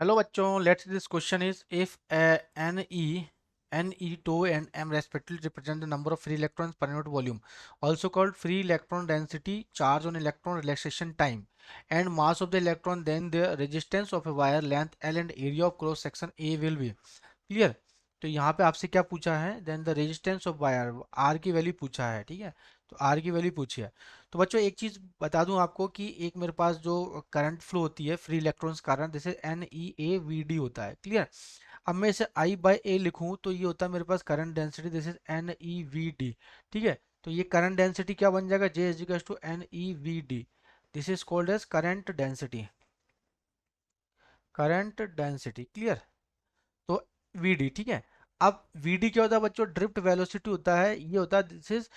Hello बच्चों, let's this question is if N E tau and M respectively represent the number of free electrons per unit volume, also called free electron density, charge on electron, relaxation time, and mass of the electron, then the resistance of a wire length L and area of cross section A will be clear. तो यहाँ पे आपसे क्या पूछा है, then the resistance of wire R की value पूछा है, ठीक है। तो आर की वैल्यू पूछी है। तो बच्चों एक चीज बता दूं आपको कि एक मेरे पास जो करंट फ्लो होती है फ्री इलेक्ट्रॉन्स कारण, जैसे NeAVD होता है, क्लियर। अब मैं इसे I बाई ए लिखूं तो ये होता है मेरे पास current density, this is NeVD, ठीक है। तो ये करंट डेंसिटी क्या बन जाएगा, J is equal to NeVD, this is called as current density, current density, clear. तो Vd, ठीक है। अब Vd क्या होता है बच्चों, ड्रिफ्ट वेलोसिटी होता है, ये होता है this is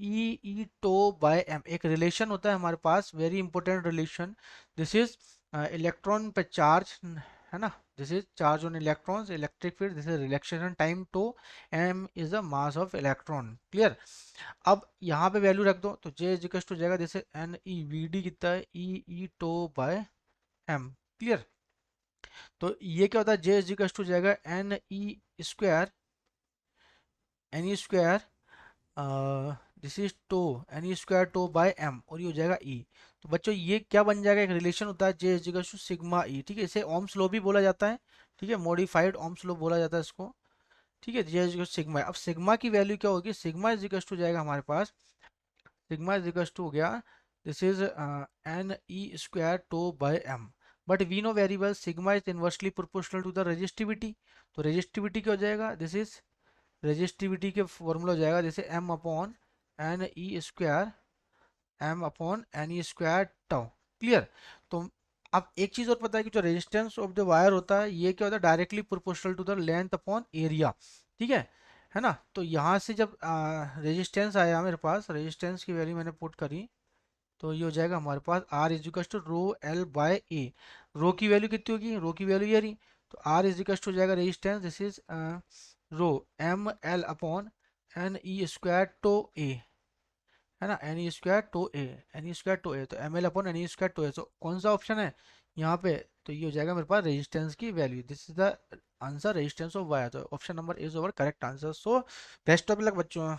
E tau by m, एक रिलेशन होता है हमारे पास, very important relation. This is electron पे चार्ज, है ना, this is charge on electrons, electric field, this is relaxation time tau, m is the mass of electron, clear. अब यहाँ पे वैल्यू रख दो तो जे इज इक्वल टू जाएगा, जैसे NeVD कितना है, e tau by m, clear. तो ये क्या होता है, जे इज इक्वल टू जाएगा square n e square, this is tau, NE² tau by m, और ये हो जाएगा ई। तो बच्चों ये क्या बन जाएगा, एक रिलेशन होता है J is equal to sigma E, ठीक है। इसे ओम्स लॉ भी बोला जाता है, ठीक है, मॉडिफाइड ओम्स लॉ बोला जाता है इसको, ठीक है। J is equal to sigma, अब सिग्मा की वैल्यू क्या होगी, सिग्मा इज इक्वल टू जाएगा हमारे पास, सिग्मा इज इक्वल टू हो गया, this is NE² tau by m. But we know very well sigma is inversely proportional to the resistivity. तो रेजिस्टिविटी क्या हो जाएगा, दिस इज रेजिस्टिविटी के फॉर्मूला हो जाएगा, जैसे M/NE², M/NE² टाउ, क्लियर। तो अब एक चीज और पता है कि जो रेजिस्टेंस ऑफ द वायर होता है ये क्या होता है, directly proportional to the length upon area, ठीक है ना। तो यहाँ से जब रेजिस्टेंस आया मेरे पास, रेजिस्टेंस की वैल्यू मैंने पुट करी, तो ये हो जाएगा हमारे पास R is equal to rho L by A. Rho की वैल्यू कितनी होगी, रो की वैल्यू ये रही, तो R इज इक्वल टू जाएगा resistance, this is rho ML/NE² tau A, है ना, NE² टो ए, तो ML/NE²टो ए, तो कौन सा ऑप्शन है यहाँ पे, तो ये हो जाएगा मेरे पास रेजिस्टेंस की value, this is the answer, resistance of wire. तो option number is our correct answer. So best of luck बच्चों।